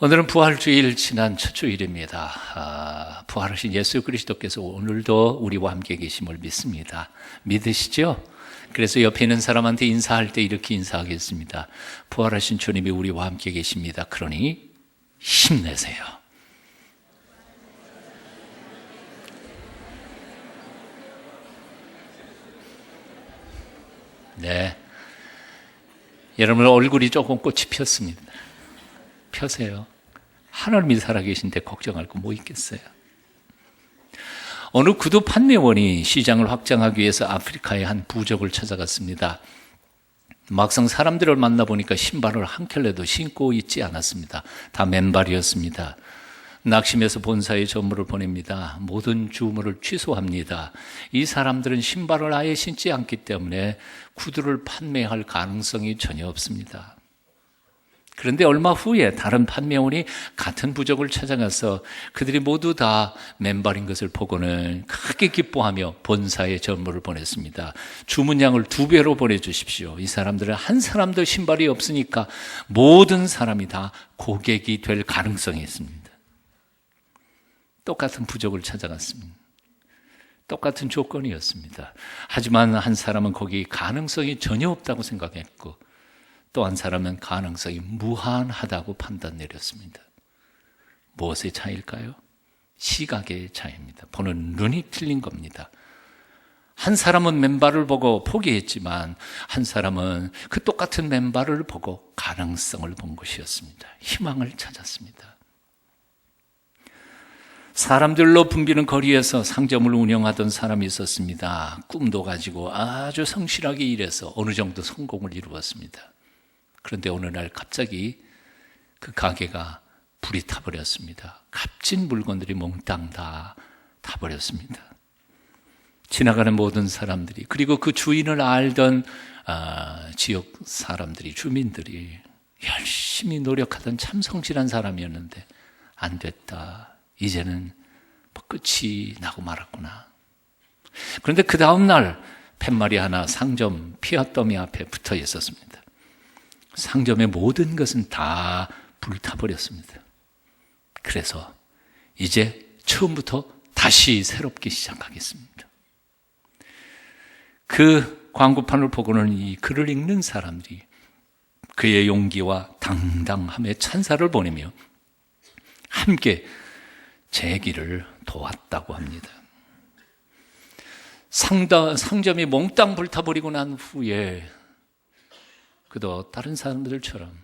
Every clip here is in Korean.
오늘은 부활주일 지난 첫 주일입니다. 부활하신 예수 그리스도께서 오늘도 우리와 함께 계심을 믿습니다. 믿으시죠? 그래서 옆에 있는 사람한테 인사할 때 이렇게 인사하겠습니다. 부활하신 주님이 우리와 함께 계십니다. 그러니 힘내세요. 네, 여러분 얼굴이 조금 꽃이 폈습니다. 펴세요. 하나님이 살아계신데 걱정할 거 뭐 있겠어요. 어느 구두 판매원이 시장을 확장하기 위해서 아프리카의 한 부족을 찾아갔습니다. 막상 사람들을 만나보니까 신발을 한 켤레도 신고 있지 않았습니다. 다 맨발이었습니다. 낙심해서 본사에 전무를 보냅니다. 모든 주문을 취소합니다. 이 사람들은 신발을 아예 신지 않기 때문에 구두를 판매할 가능성이 전혀 없습니다. 그런데 얼마 후에 다른 판매원이 같은 부족을 찾아가서 그들이 모두 다 맨발인 것을 보고는 크게 기뻐하며 본사에 전무를 보냈습니다. 주문량을 2배로 보내주십시오. 이 사람들은 한 사람도 신발이 없으니까 모든 사람이 다 고객이 될 가능성이 있습니다. 똑같은 부족을 찾아갔습니다. 똑같은 조건이었습니다. 하지만 한 사람은 거기 가능성이 전혀 없다고 생각했고 또 한 사람은 가능성이 무한하다고 판단 내렸습니다. 무엇의 차이일까요? 시각의 차이입니다. 보는 눈이 틀린 겁니다. 한 사람은 맨발을 보고 포기했지만 한 사람은 그 똑같은 맨발을 보고 가능성을 본 것이었습니다. 희망을 찾았습니다. 사람들로 붐비는 거리에서 상점을 운영하던 사람이 있었습니다. 꿈도 가지고 아주 성실하게 일해서 어느 정도 성공을 이루었습니다. 그런데 어느 날 갑자기 그 가게가 불이 타버렸습니다. 값진 물건들이 몽땅 다 타버렸습니다. 지나가는 모든 사람들이 그리고 그 주인을 알던 지역 사람들이 주민들이 열심히 노력하던 참 성실한 사람이었는데 안 됐다. 이제는 끝이 나고 말았구나. 그런데 그 다음 날 팻말이 하나 상점 피아더미 앞에 붙어 있었습니다. 상점의 모든 것은 다 불타버렸습니다. 그래서 이제 처음부터 다시 새롭게 시작하겠습니다. 그 광고판을 보고는 이 글을 읽는 사람들이 그의 용기와 당당함에 찬사를 보내며 함께 재기를 도왔다고 합니다. 상점이 몽땅 불타버리고 난 후에 그도 다른 사람들처럼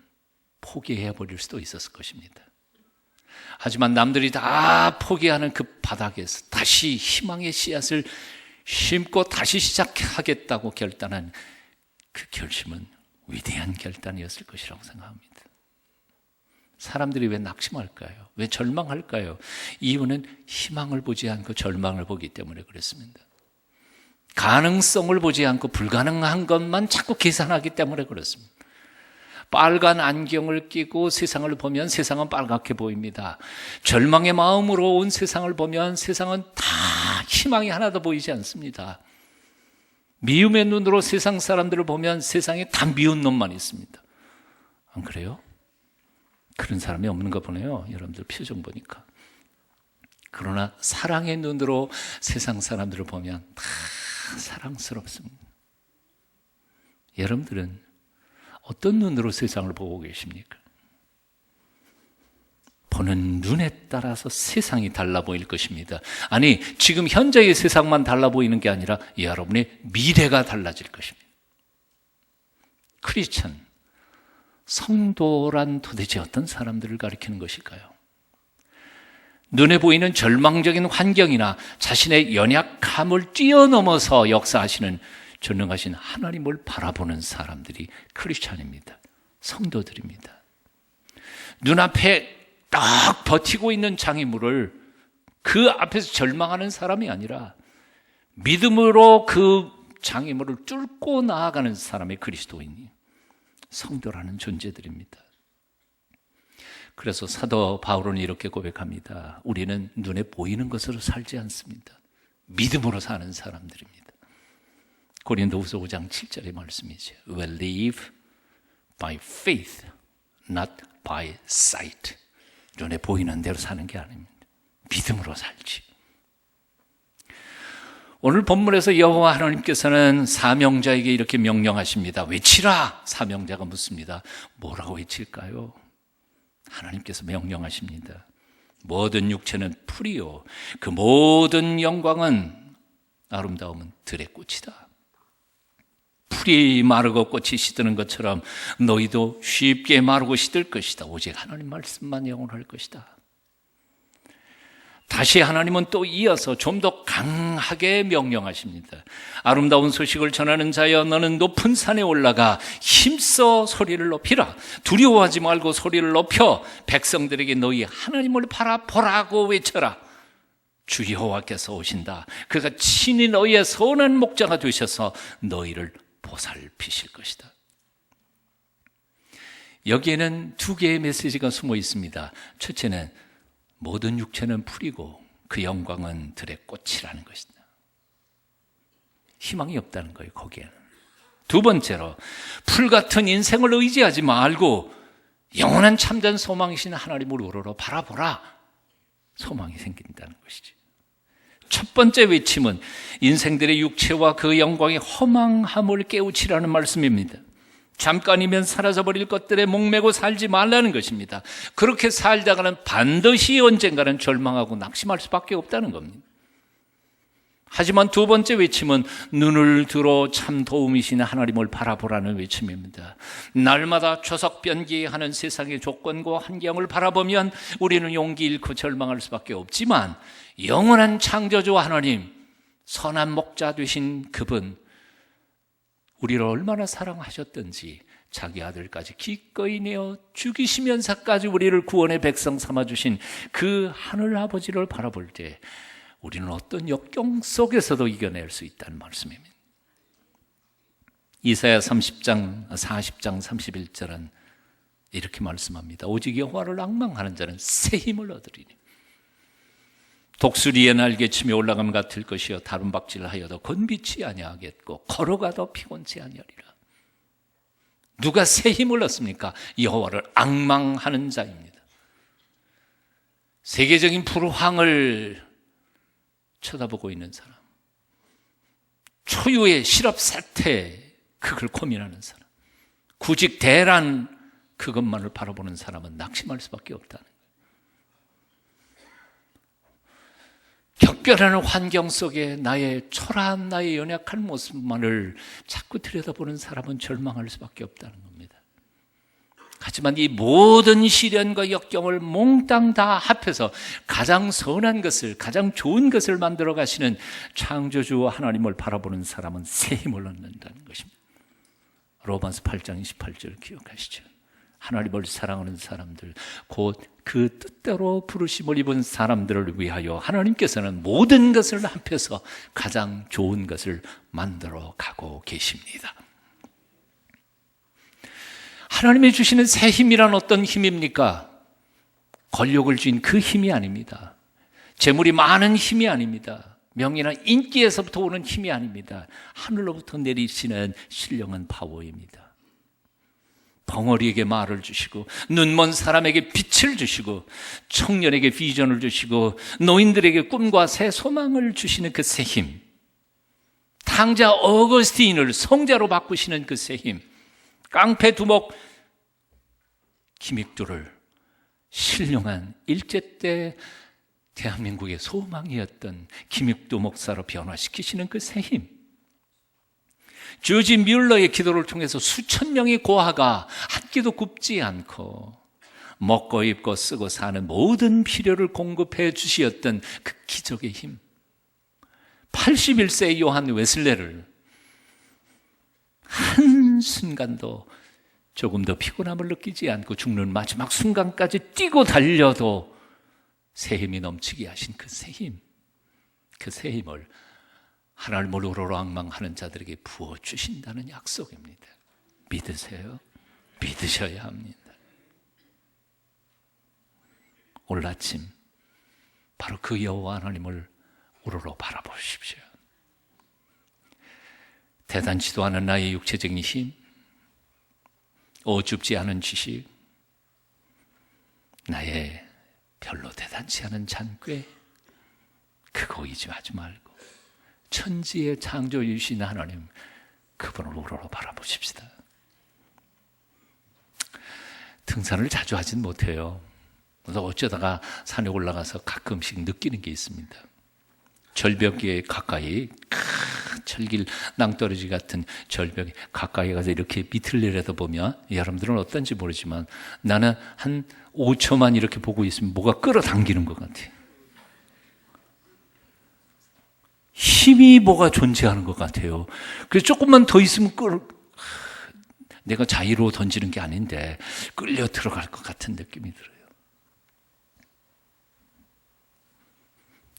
포기해버릴 수도 있었을 것입니다. 하지만 남들이 다 포기하는 그 바닥에서 다시 희망의 씨앗을 심고 다시 시작하겠다고 결단한 그 결심은 위대한 결단이었을 것이라고 생각합니다. 사람들이 왜 낙심할까요? 왜 절망할까요? 이유는 희망을 보지 않고 절망을 보기 때문에 그렇습니다. 가능성을 보지 않고 불가능한 것만 자꾸 계산하기 때문에 그렇습니다. 빨간 안경을 끼고 세상을 보면 세상은 빨갛게 보입니다. 절망의 마음으로 온 세상을 보면 세상은 다 희망이 하나도 보이지 않습니다. 미움의 눈으로 세상 사람들을 보면 세상에 다 미운 놈만 있습니다. 안 그래요? 그런 사람이 없는 거 보네요. 여러분들 표정 보니까. 그러나 사랑의 눈으로 세상 사람들을 보면 다 사랑스럽습니다. 여러분들은 어떤 눈으로 세상을 보고 계십니까? 보는 눈에 따라서 세상이 달라 보일 것입니다. 아니, 지금 현재의 세상만 달라 보이는 게 아니라 여러분의 미래가 달라질 것입니다. 크리스천, 성도란 도대체 어떤 사람들을 가리키는 것일까요? 눈에 보이는 절망적인 환경이나 자신의 연약함을 뛰어넘어서 역사하시는 전능하신 하나님을 바라보는 사람들이 크리스찬입니다. 성도들입니다. 눈앞에 딱 버티고 있는 장애물을 그 앞에서 절망하는 사람이 아니라 믿음으로 그 장애물을 뚫고 나아가는 사람이 그리스도인이 성도라는 존재들입니다. 그래서 사도 바울은 이렇게 고백합니다. 우리는 눈에 보이는 것으로 살지 않습니다. 믿음으로 사는 사람들입니다. 고린도후서 5장 7절의 말씀이죠. We live by faith, not by sight. 눈에 보이는 대로 사는 게 아닙니다. 믿음으로 살지. 오늘 본문에서 여호와 하나님께서는 사명자에게 이렇게 명령하십니다. 외치라! 사명자가 묻습니다. 뭐라고 외칠까요? 하나님께서 명령하십니다. 모든 육체는 풀이요 그 모든 영광은 아름다움은 들의 꽃이다. 풀이 마르고 꽃이 시드는 것처럼 너희도 쉽게 마르고 시들 것이다. 오직 하나님 말씀만 영원할 것이다. 다시 하나님은 또 이어서 좀 더 강하게 명령하십니다. 아름다운 소식을 전하는 자여 너는 높은 산에 올라가 힘써 소리를 높이라. 두려워하지 말고 소리를 높여 백성들에게 너희 하나님을 바라보라고 외쳐라. 주 여호와께서 오신다. 그가 친히 너희의 선한 목자가 되셔서 너희를 보살피실 것이다. 여기에는 두 개의 메시지가 숨어 있습니다. 첫째는 모든 육체는 풀이고 그 영광은 들의 꽃이라는 것이다. 희망이 없다는 거예요, 거기에는. 두 번째로 풀 같은 인생을 의지하지 말고 영원한 참된 소망이신 하나님을 우러러 바라보라. 소망이 생긴다는 것이지. 첫 번째 외침은 인생들의 육체와 그 영광의 허망함을 깨우치라는 말씀입니다. 잠깐이면 사라져버릴 것들에 목매고 살지 말라는 것입니다. 그렇게 살다가는 반드시 언젠가는 절망하고 낙심할 수밖에 없다는 겁니다. 하지만 두 번째 외침은 눈을 들어 참 도움이신 하나님을 바라보라는 외침입니다. 날마다 초석변기하는 세상의 조건과 환경을 바라보면 우리는 용기 잃고 절망할 수밖에 없지만 영원한 창조주 하나님, 선한 목자 되신 그분, 우리를 얼마나 사랑하셨던지 자기 아들까지 기꺼이 내어 죽이시면서까지 우리를 구원의 백성 삼아주신 그 하늘 아버지를 바라볼 때 우리는 어떤 역경 속에서도 이겨낼 수 있다는 말씀입니다. 이사야 40장 31절은 이렇게 말씀합니다. 오직 여호와를 앙망하는 자는 새 힘을 얻으리니 독수리의 날개치며 올라감 같을 것이요 다른 박질하여도 건비치 아니하겠고 걸어가도 피곤치 아니하리라. 누가 새 힘을 얻습니까? 여호와를 앙망하는 자입니다. 세계적인 불황을 쳐다보고 있는 사람, 초유의 실업 사태 그걸 고민하는 사람, 구직 대란 그것만을 바라보는 사람은 낙심할 수밖에 없다는 거예요. 격변하는 환경 속에 나의 초라한 나의 연약한 모습만을 자꾸 들여다보는 사람은 절망할 수밖에 없다는 겁니다. 하지만 이 모든 시련과 역경을 몽땅 다 합해서 가장 선한 것을, 가장 좋은 것을 만들어 가시는 창조주 하나님을 바라보는 사람은 새 힘을 얻는다는 것입니다. 로마서 8장 28절 기억하시죠? 하나님을 사랑하는 사람들, 곧 그 뜻대로 부르심을 입은 사람들을 위하여 하나님께서는 모든 것을 합해서 가장 좋은 것을 만들어 가고 계십니다. 하나님이 주시는 새 힘이란 어떤 힘입니까? 권력을 쥔 그 힘이 아닙니다. 재물이 많은 힘이 아닙니다. 명예나 인기에서부터 오는 힘이 아닙니다. 하늘로부터 내리시는 신령한 파워입니다. 벙어리에게 말을 주시고 눈먼 사람에게 빛을 주시고 청년에게 비전을 주시고 노인들에게 꿈과 새 소망을 주시는 그 새 힘, 탕자 어거스틴을 성자로 바꾸시는 그 새 힘, 깡패 두목 김익두를 신령한 일제 때 대한민국의 소망이었던 김익두 목사로 변화시키시는 그 새 힘, 조지 뮬러의 기도를 통해서 수천 명의 고아가 한 끼도 굽지 않고 먹고 입고 쓰고 사는 모든 필요를 공급해 주시었던 그 기적의 힘, 81세의 요한 웨슬레를 한순간도 조금 더 피곤함을 느끼지 않고 죽는 마지막 순간까지 뛰고 달려도 새 힘이 넘치게 하신 그 새 힘, 그 새 힘을 하나님을 우러러 앙망하는 자들에게 부어주신다는 약속입니다. 믿으세요? 믿으셔야 합니다. 오늘 아침 바로 그 여호와 하나님을 우러러 바라보십시오. 대단치도 않은 나의 육체적인 힘, 어줍지 않은 지식, 나의 별로 대단치 않은 잔꾀, 그거 의지하지 말고 천지의 창조주신 하나님, 그분을 우러러 바라보십시다. 등산을 자주 하진 못해요. 그래서 어쩌다가 산에 올라가서 가끔씩 느끼는 게 있습니다. 절벽에 가까이 철길 낭떠러지 같은 절벽에 가까이 가서 이렇게 밑을 내려다보면, 여러분들은 어떤지 모르지만 나는 한 5초만 이렇게 보고 있으면 뭐가 끌어당기는 것 같아요. 힘이 뭐가 존재하는 것 같아요. 그래서 조금만 더 있으면 내가 자유로 던지는 게 아닌데 끌려 들어갈 것 같은 느낌이 들어요.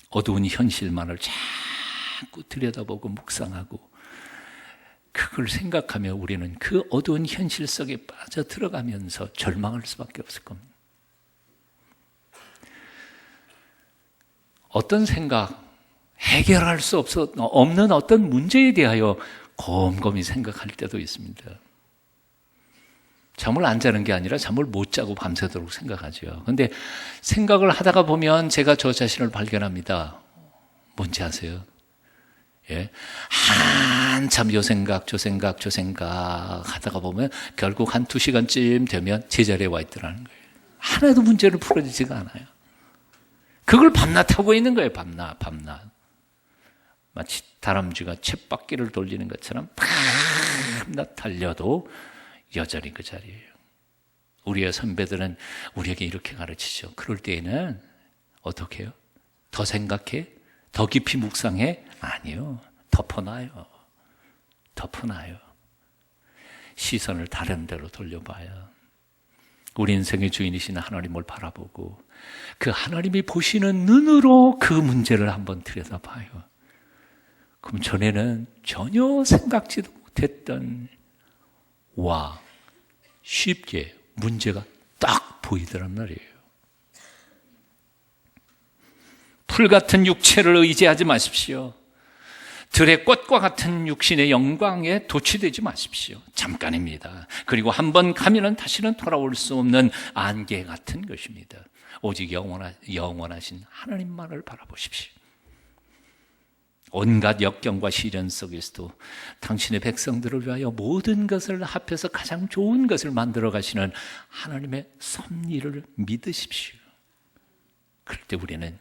어두운 현실만을 자꾸 들여다보고 묵상하고 그걸 생각하며 우리는 그 어두운 현실 속에 빠져 들어가면서 절망할 수밖에 없을 겁니다. 어떤 생각, 해결할 수 없는 어떤 문제에 대하여 곰곰이 생각할 때도 있습니다. 잠을 안 자는 게 아니라 잠을 못 자고 밤새도록 생각하죠. 그런데 생각을 하다가 보면 제가 저 자신을 발견합니다. 뭔지 아세요? 예? 한참 요 생각 저 생각 하다가 보면 결국 한 2시간쯤 되면 제자리에 와 있더라는 거예요. 하나도 문제를 풀어지지가 않아요. 그걸 밤낮 하고 있는 거예요. 밤낮. 마치 다람쥐가 쳇바퀴를 돌리는 것처럼 밤낮 달려도 여전히 그 자리예요. 우리의 선배들은 우리에게 이렇게 가르치죠. 그럴 때에는 어떻게 해요? 더 생각해? 더 깊이 묵상해? 아니요. 덮어놔요. 시선을 다른 데로 돌려봐요. 우리 인생의 주인이신 하나님을 바라보고 그 하나님이 보시는 눈으로 그 문제를 한번 들여다봐요. 그럼 전에는 전혀 생각지도 못했던 쉽게 문제가 딱 보이더란 말이에요. 풀 같은 육체를 의지하지 마십시오. 들의 꽃과 같은 육신의 영광에 도취되지 마십시오. 잠깐입니다. 그리고 한번 가면은 다시는 돌아올 수 없는 안개 같은 것입니다. 오직 영원하신 하나님만을 바라보십시오. 온갖 역경과 시련 속에서도 당신의 백성들을 위하여 모든 것을 합해서 가장 좋은 것을 만들어 가시는 하나님의 섭리를 믿으십시오. 그럴 때 우리는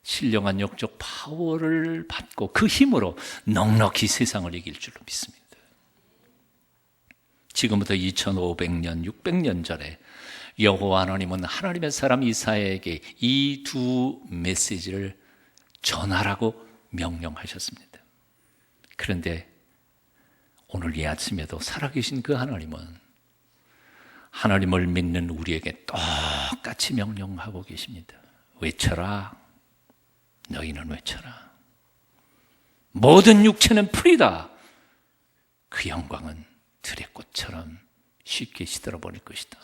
신령한 영적 파워를 받고 그 힘으로 넉넉히 세상을 이길 줄로 믿습니다. 지금부터 2500년, 600년 전에 여호와 하나님은 하나님의 사람 이사야에게 이 두 메시지를 전하라고 명령하셨습니다. 그런데 오늘 이 아침에도 살아계신 그 하나님은 하나님을 믿는 우리에게 똑같이 명령하고 계십니다. 외쳐라. 너희는 외쳐라. 모든 육체는 풀이다. 그 영광은 들의 꽃처럼 쉽게 시들어버릴 것이다.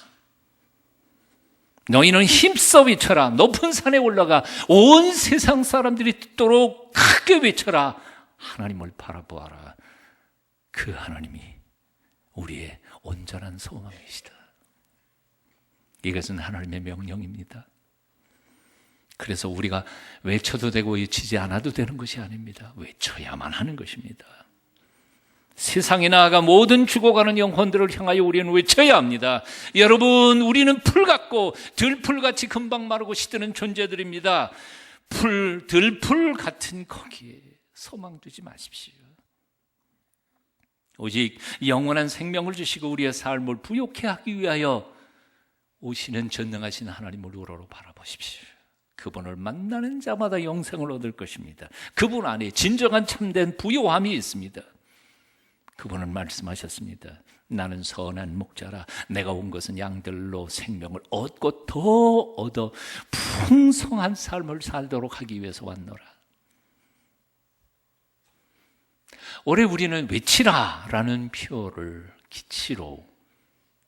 너희는 힘써 외쳐라. 높은 산에 올라가 온 세상 사람들이 듣도록 크게 외쳐라. 하나님을 바라보아라. 그 하나님이 우리의 온전한 소망이시다. 이것은 하나님의 명령입니다. 그래서 우리가 외쳐도 되고 외치지 않아도 되는 것이 아닙니다. 외쳐야만 하는 것입니다. 세상에 나아가 모든 죽어가는 영혼들을 향하여 우리는 외쳐야 합니다. 여러분, 우리는 풀 같고 들풀같이 금방 마르고 시드는 존재들입니다. 들풀 같은 거기에 소망 두지 마십시오. 오직 영원한 생명을 주시고 우리의 삶을 부욕해 하기 위하여 오시는 전능하신 하나님을 우러러 바라보십시오. 그분을 만나는 자마다 영생을 얻을 것입니다. 그분 안에 진정한 참된 부요함이 있습니다. 그분은 말씀하셨습니다. 나는 선한 목자라. 내가 온 것은 양들로 생명을 얻고 더 얻어 풍성한 삶을 살도록 하기 위해서 왔노라. 올해 우리는 외치라 라는 표를 기치로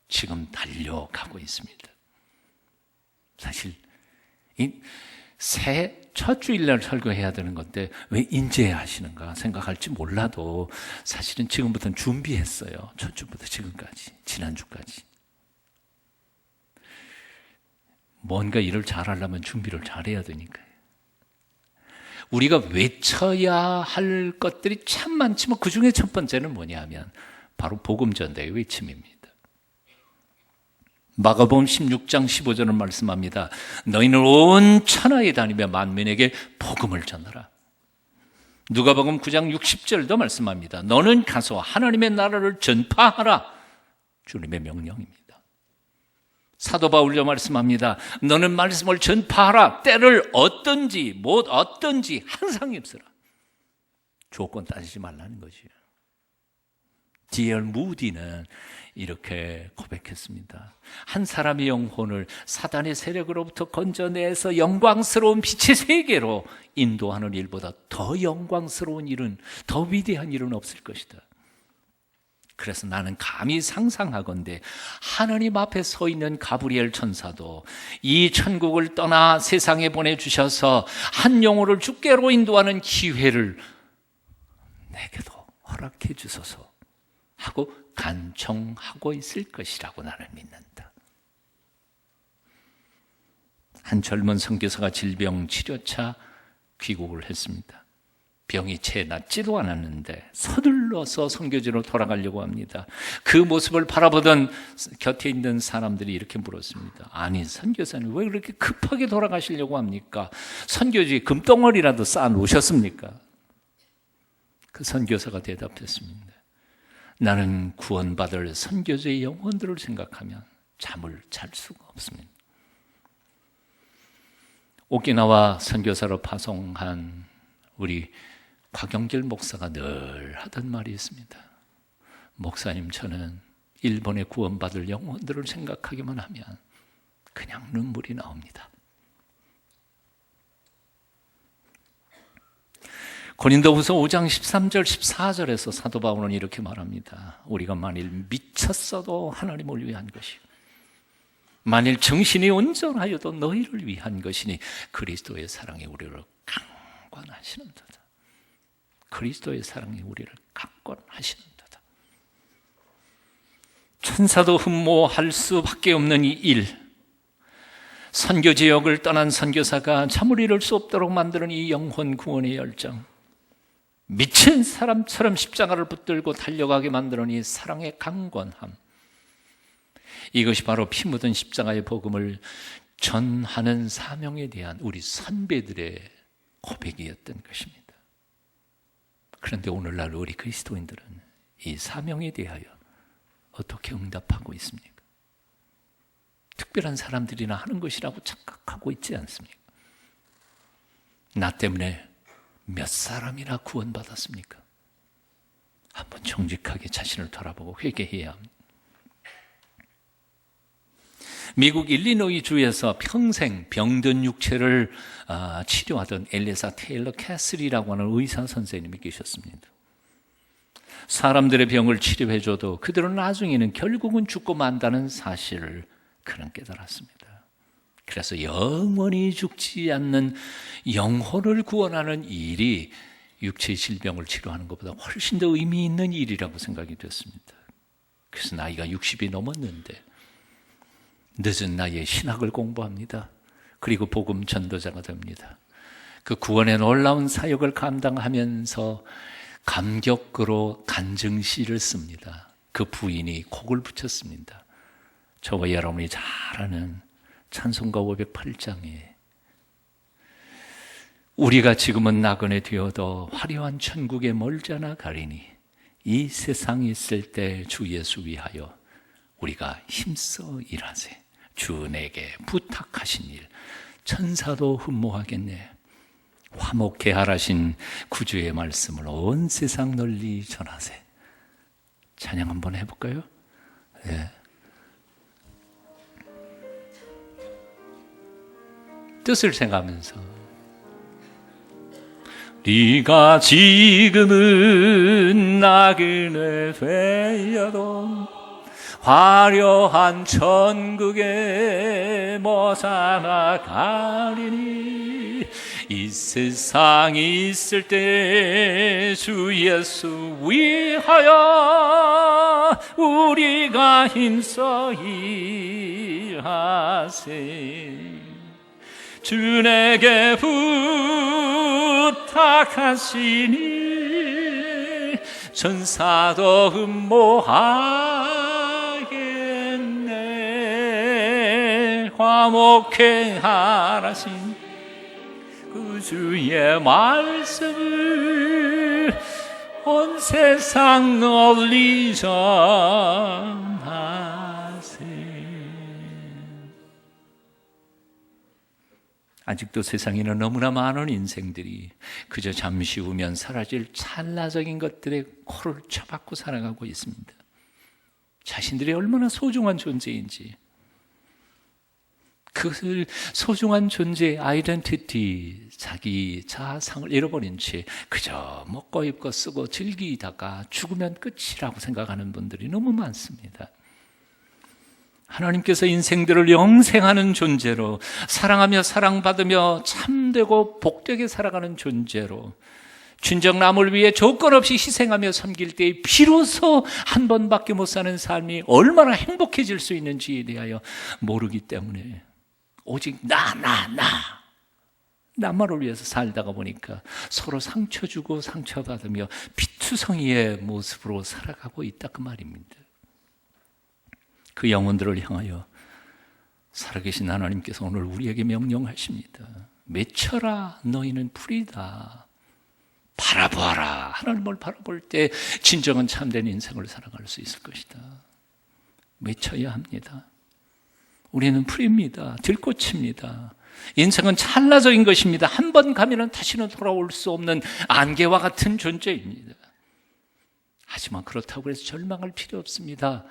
지금 달려가고 있습니다. 사실 새 첫 주일날 설교해야 되는 건데 왜 인제 하시는가 생각할지 몰라도 사실은 지금부터는 준비했어요. 첫 주부터 지금까지, 지난주까지. 뭔가 일을 잘하려면 준비를 잘해야 되니까요. 우리가 외쳐야 할 것들이 참 많지만 그 중에 첫 번째는 뭐냐면 바로 복음 전도의 외침입니다. 마가복음 16장 15절은 말씀합니다. 너희는 온 천하에 다니며 만민에게 복음을 전하라. 누가복음 9장 60절도 말씀합니다. 너는 가서 하나님의 나라를 전파하라. 주님의 명령입니다. 사도 바울도 말씀합니다. 너는 말씀을 전파하라. 때를 어떤지 항상 입으라. 조건 따지지 말라는 것이에요. D.L. 무디는 이렇게 고백했습니다. 한 사람의 영혼을 사단의 세력으로부터 건져내서 영광스러운 빛의 세계로 인도하는 일보다 더 영광스러운 일은, 더 위대한 일은 없을 것이다. 그래서 나는 감히 상상하건대 하나님 앞에 서 있는 가브리엘 천사도 이 천국을 떠나 세상에 보내주셔서 한 영혼을 주께로 인도하는 기회를 내게도 허락해 주소서 하고 간청하고 있을 것이라고 나는 믿는다. 한 젊은 선교사가 질병 치료차 귀국을 했습니다. 병이 채 낫지도 않았는데 서둘러서 선교지로 돌아가려고 합니다. 그 모습을 바라보던 곁에 있는 사람들이 이렇게 물었습니다. 아니, 선교사님 왜 그렇게 급하게 돌아가시려고 합니까? 선교지 금덩어리라도 쌓아 놓으셨습니까? 그 선교사가 대답했습니다. 나는 구원받을 선교지의 영혼들을 생각하면 잠을 잘 수가 없습니다. 오키나와 선교사로 파송한 우리 곽영길 목사가 늘 하던 말이 있습니다. 목사님, 저는 일본에 구원받을 영혼들을 생각하기만 하면 그냥 눈물이 나옵니다. 고린도후서 5장 13절 14절에서 사도 바울은 이렇게 말합니다. 우리가 만일 미쳤어도 하나님을 위한 것이요 만일 정신이 온전하여도 너희를 위한 것이니 그리스도의 사랑이 우리를 강권하시는도다. 그리스도의 사랑이 우리를 강권하시는도다. 천사도 흠모할 수밖에 없는 이 일, 선교 지역을 떠난 선교사가 잠을 이룰 수 없도록 만드는 이 영혼 구원의 열정, 미친 사람처럼 십자가를 붙들고 달려가게 만드는 이 사랑의 강권함, 이것이 바로 피 묻은 십자가의 복음을 전하는 사명에 대한 우리 선배들의 고백이었던 것입니다. 그런데 오늘날 우리 그리스도인들은 이 사명에 대하여 어떻게 응답하고 있습니까? 특별한 사람들이나 하는 것이라고 착각하고 있지 않습니까? 나 때문에 몇 사람이나 구원받았습니까? 한번 정직하게 자신을 돌아보고 회개해야 합니다. 미국 일리노이 주에서 평생 병든 육체를 치료하던 엘리사 테일러 캐슬이라고 하는 의사 선생님이 계셨습니다. 사람들의 병을 치료해줘도 그들은 나중에는 결국은 죽고 만다는 사실을 그는 깨달았습니다. 그래서 영원히 죽지 않는 영혼을 구원하는 일이 육체의 질병을 치료하는 것보다 훨씬 더 의미 있는 일이라고 생각이 됐습니다. 그래서 나이가 60이 넘었는데 늦은 나이에 신학을 공부합니다. 그리고 복음 전도자가 됩니다. 그 구원의 놀라운 사역을 감당하면서 감격으로 간증시를 씁니다. 그 부인이 곡을 붙였습니다. 저와 여러분이 잘 아는 찬송가 508장에 우리가 지금은 나그네 되어도 화려한 천국에 멀잖아 가리니 이 세상에 있을 때 주 예수 위하여 우리가 힘써 일하세. 주 내게 부탁하신 일 천사도 흠모하겠네. 화목해 하라신 구주의 말씀을 온 세상 널리 전하세. 찬양 한번 해볼까요? 네. 뜻을 생각하면서 네가 지금은 나그네 되어도 화려한 천국에 모사나 가리니 이 세상 있을 때 주 예수 위하여 우리가 힘써 일하세. 주 내게 부탁하시니 천사도 흠모하겠네. 화목해 하라신 그 주의 말씀을 온 세상 널리 전하세. 아직도 세상에는 너무나 많은 인생들이 그저 잠시 후면 사라질 찰나적인 것들에 코를 쳐박고 살아가고 있습니다. 자신들이 얼마나 소중한 존재인지, 그 소중한 존재의 아이덴티티, 자기 자아상을 잃어버린 채 그저 먹고 입고 쓰고 즐기다가 죽으면 끝이라고 생각하는 분들이 너무 많습니다. 하나님께서 인생들을 영생하는 존재로, 사랑하며 사랑받으며 참되고 복되게 살아가는 존재로, 진정 남을 위해 조건 없이 희생하며 섬길 때에 비로소 한 번밖에 못 사는 삶이 얼마나 행복해질 수 있는지에 대하여 모르기 때문에 오직 나만을 위해서 살다가 보니까 서로 상처 주고 상처받으며 피투성이의 모습으로 살아가고 있다, 그 말입니다. 그 영혼들을 향하여 살아계신 하나님께서 오늘 우리에게 명령하십니다. 맺혀라, 너희는 풀이다. 바라보아라. 하나님을 바라볼 때 진정한 참된 인생을 살아갈 수 있을 것이다. 맺혀야 합니다. 우리는 풀입니다. 들꽃입니다. 인생은 찰나적인 것입니다. 한 번 가면 다시는 돌아올 수 없는 안개와 같은 존재입니다. 하지만 그렇다고 해서 절망할 필요 없습니다.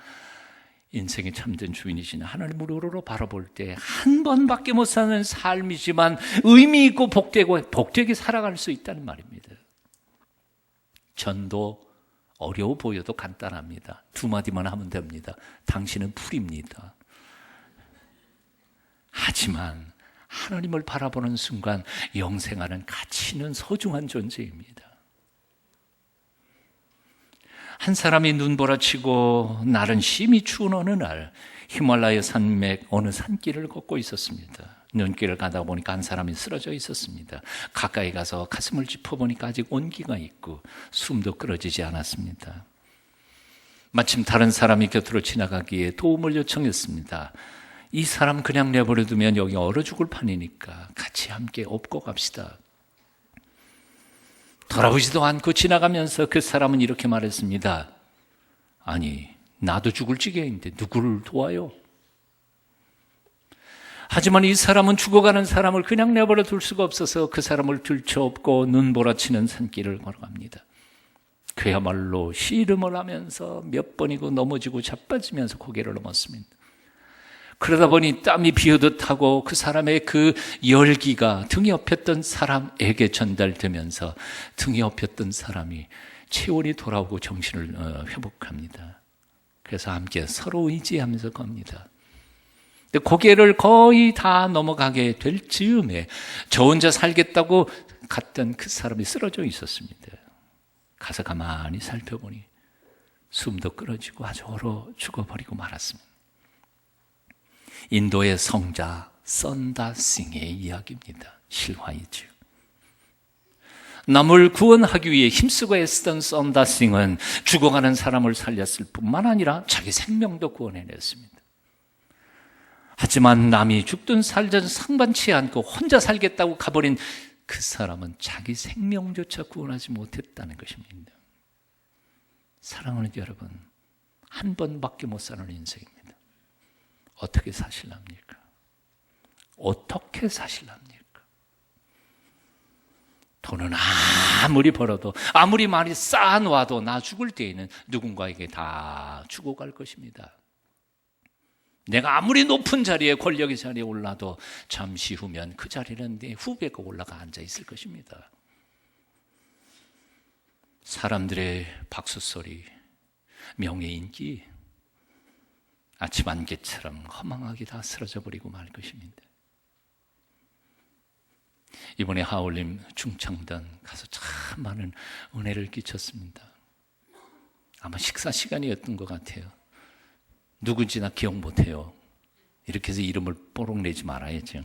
인생의 참된 주인이신 하나님을 우러러 바라볼 때 한 번밖에 못 사는 삶이지만 의미 있고 복되게 살아갈 수 있다는 말입니다. 전도 어려워 보여도 간단합니다. 두 마디만 하면 됩니다. 당신은 풀입니다. 하지만 하나님을 바라보는 순간 영생하는 가치 있는 소중한 존재입니다. 한 사람이 눈보라치고 날은 심히 추운 어느 날 히말라야 산맥 어느 산길을 걷고 있었습니다. 눈길을 가다 보니까 한 사람이 쓰러져 있었습니다. 가까이 가서 가슴을 짚어보니까 아직 온기가 있고 숨도 끊어지지 않았습니다. 마침 다른 사람이 곁으로 지나가기에 도움을 요청했습니다. 이 사람 그냥 내버려두면 여기 얼어 죽을 판이니까 같이 함께 업고 갑시다. 돌아보지도 않고 지나가면서 그 사람은 이렇게 말했습니다. 아니, 나도 죽을 지경인데 누구를 도와요? 하지만 이 사람은 죽어가는 사람을 그냥 내버려 둘 수가 없어서 그 사람을 들쳐업고 눈보라치는 산길을 걸어갑니다. 그야말로 씨름을 하면서 몇 번이고 넘어지고 자빠지면서 고개를 넘었습니다. 그러다 보니 땀이 비오듯 하고 그 사람의 그 열기가 등에 업혔던 사람에게 전달되면서 등에 업혔던 사람이 체온이 돌아오고 정신을 회복합니다. 그래서 함께 서로 의지하면서 갑니다. 고개를 거의 다 넘어가게 될 즈음에 저 혼자 살겠다고 갔던 그 사람이 쓰러져 있었습니다. 가서 가만히 살펴보니 숨도 끊어지고 아주 얼어 죽어버리고 말았습니다. 인도의 성자 선다싱의 이야기입니다. 실화이죠. 남을 구원하기 위해 힘쓰고 애쓰던 선다싱은 죽어가는 사람을 살렸을 뿐만 아니라 자기 생명도 구원해냈습니다. 하지만 남이 죽든 살든 상관치 않고 혼자 살겠다고 가버린 그 사람은 자기 생명조차 구원하지 못했다는 것입니다. 사랑하는 여러분, 한 번밖에 못 사는 인생입니다. 어떻게 사실랍니까? 어떻게 사실랍니까? 돈은 아무리 벌어도, 아무리 많이 쌓아놓아도 나 죽을 때에는 누군가에게 다 주고 갈 것입니다. 내가 아무리 높은 자리에, 권력의 자리에 올라도 잠시 후면 그 자리는 내 후배가 올라가 앉아 있을 것입니다. 사람들의 박수소리, 명예인기, 아침 안개처럼 허망하게 다 쓰러져 버리고 말 것입니다. 이번에 하울림 중창단 가서 참 많은 은혜를 끼쳤습니다. 아마 식사 시간이었던 것 같아요. 누군지 나 기억 못해요. 이렇게 해서 이름을 뽀록 내지 말아야죠.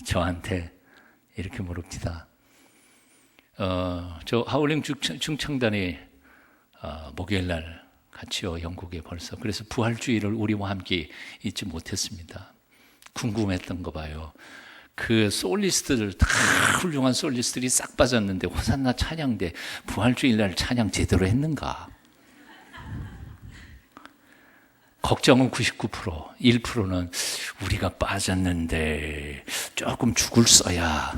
저한테 이렇게 물읍니다. 저 하울림 중창단이 목요일 날 같이요, 영국에 벌써. 그래서 부활주의를 우리와 함께 잊지 못했습니다. 궁금했던 거 봐요. 그 솔리스트들, 다 훌륭한 솔리스트들이 싹 빠졌는데 호산나 찬양대 부활주일날 찬양 제대로 했는가? 걱정은 99%, 1%는 우리가 빠졌는데 조금 죽을 써야,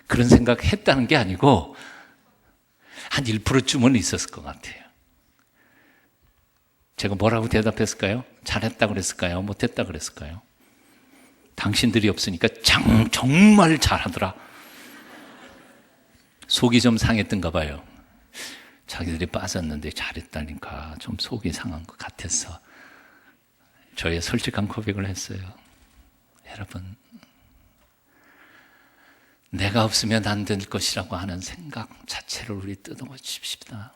그런 생각 했다는 게 아니고 한 1%쯤은 있었을 것 같아요. 제가 뭐라고 대답했을까요? 잘했다 그랬을까요? 못했다 그랬을까요? 당신들이 없으니까 정말 잘하더라. 속이 좀 상했던가 봐요. 자기들이 빠졌는데 잘했다니까 좀 속이 상한 것 같아서 저의 솔직한 고백을 했어요. 여러분, 내가 없으면 안 될 것이라고 하는 생각 자체를 우리 뜯어 칩시다.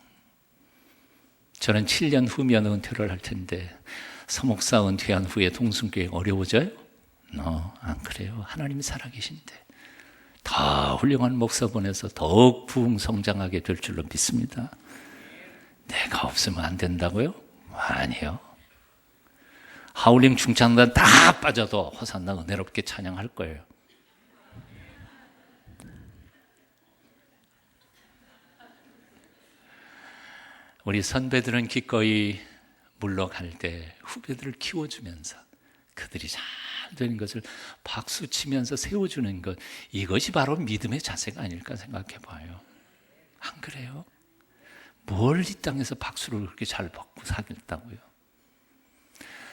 저는 7년 후면 은퇴를 할 텐데 서목사 은퇴한 후에 동순교회 어려워져요? 안 그래요. 하나님이 살아계신데 더 훌륭한 목사 보내서 더욱 부흥성장하게 될 줄로 믿습니다. 내가 없으면 안 된다고요? 아니요. 하울림 중창단 다 빠져도 호산나 은혜롭게 찬양할 거예요. 우리 선배들은 기꺼이 물러갈 때 후배들을 키워주면서 그들이 잘 되는 것을 박수치면서 세워주는 것, 이것이 바로 믿음의 자세가 아닐까 생각해 봐요. 안 그래요? 뭘 이 땅에서 박수를 그렇게 잘 받고 사겠다고요?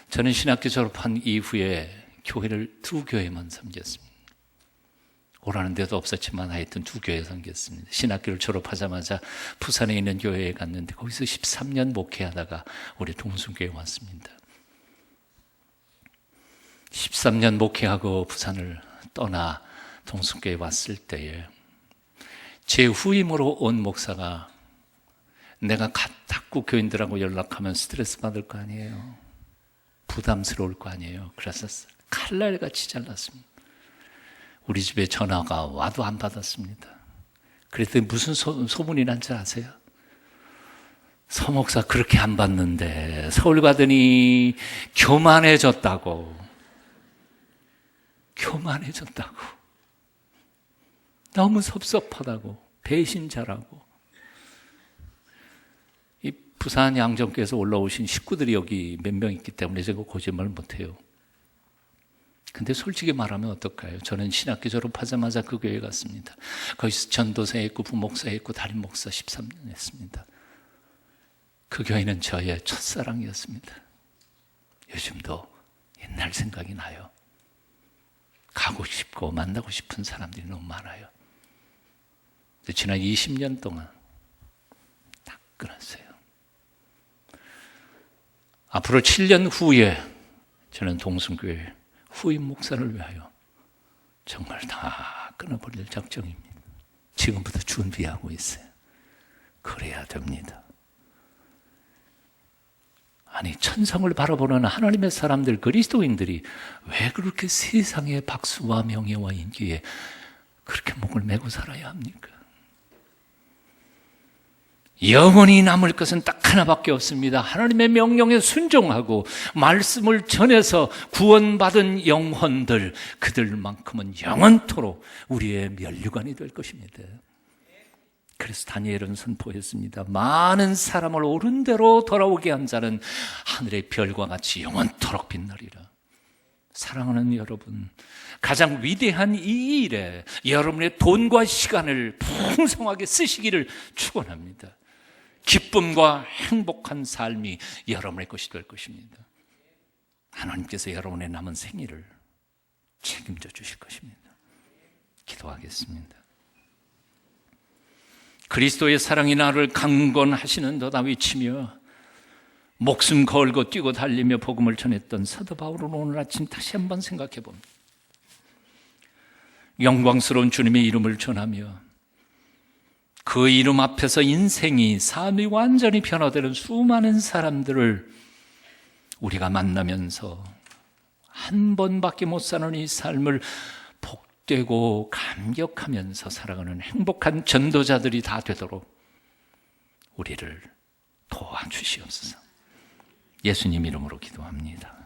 저는 신학교 졸업한 이후에 교회를 2교회만 섬겼습니다. 오라는 데도 없었지만 하여튼 2교회 섬겼습니다. 신학교를 졸업하자마자 부산에 있는 교회에 갔는데 거기서 13년 목회하다가 우리 동순교회에 왔습니다. 13년 목회하고 부산을 떠나 동순교회에 왔을 때에 제 후임으로 온 목사가 내가 자꾸 교인들하고 연락하면 스트레스 받을 거 아니에요. 부담스러울 거 아니에요. 그래서 칼날같이 잘랐습니다. 우리 집에 전화가 와도 안 받았습니다. 그랬더니 무슨 소문이 난 줄 아세요? 서목사 그렇게 안 받는데 서울 가더니 교만해졌다고. 교만해졌다고. 너무 섭섭하다고. 배신자라고. 이 부산 양정교에서 올라오신 식구들이 여기 몇 명 있기 때문에 제가 거짓말 못해요. 근데 솔직히 말하면 어떨까요? 저는 신학교 졸업하자마자 그 교회 갔습니다. 거기서 전도사 했고 부목사 했고 담임 목사 13년 했습니다. 그 교회는 저의 첫사랑이었습니다. 요즘도 옛날 생각이 나요. 가고 싶고 만나고 싶은 사람들이 너무 많아요. 지난 20년 동안 다 끊었어요. 앞으로 7년 후에 저는 동순교회 후임 목사를 위하여 정말 다 끊어버릴 작정입니다. 지금부터 준비하고 있어요. 그래야 됩니다. 아니, 천성을 바라보는 하나님의 사람들, 그리스도인들이 왜 그렇게 세상의 박수와 명예와 인기에 그렇게 목을 메고 살아야 합니까? 영원히 남을 것은 딱 하나밖에 없습니다. 하나님의 명령에 순종하고 말씀을 전해서 구원받은 영혼들, 그들만큼은 영원토록 우리의 면류관이 될 것입니다. 그래서 다니엘은 선포했습니다. 많은 사람을 옳은 대로 돌아오게 한 자는 하늘의 별과 같이 영원토록 빛나리라. 사랑하는 여러분, 가장 위대한 이 일에 여러분의 돈과 시간을 풍성하게 쓰시기를 축원합니다. 기쁨과 행복한 삶이 여러분의 것이 될 것입니다. 하나님께서 여러분의 남은 생일을 책임져 주실 것입니다. 기도하겠습니다. 그리스도의 사랑이 나를 강건하시는 도다 외치며 목숨 걸고 뛰고 달리며 복음을 전했던 사도 바울은 오늘 아침 다시 한번 생각해 봅니다. 영광스러운 주님의 이름을 전하며 그 이름 앞에서 인생이, 삶이 완전히 변화되는 수많은 사람들을 우리가 만나면서 한 번밖에 못 사는 이 삶을 복되고 감격하면서 살아가는 행복한 전도자들이 다 되도록 우리를 도와주시옵소서. 예수님 이름으로 기도합니다.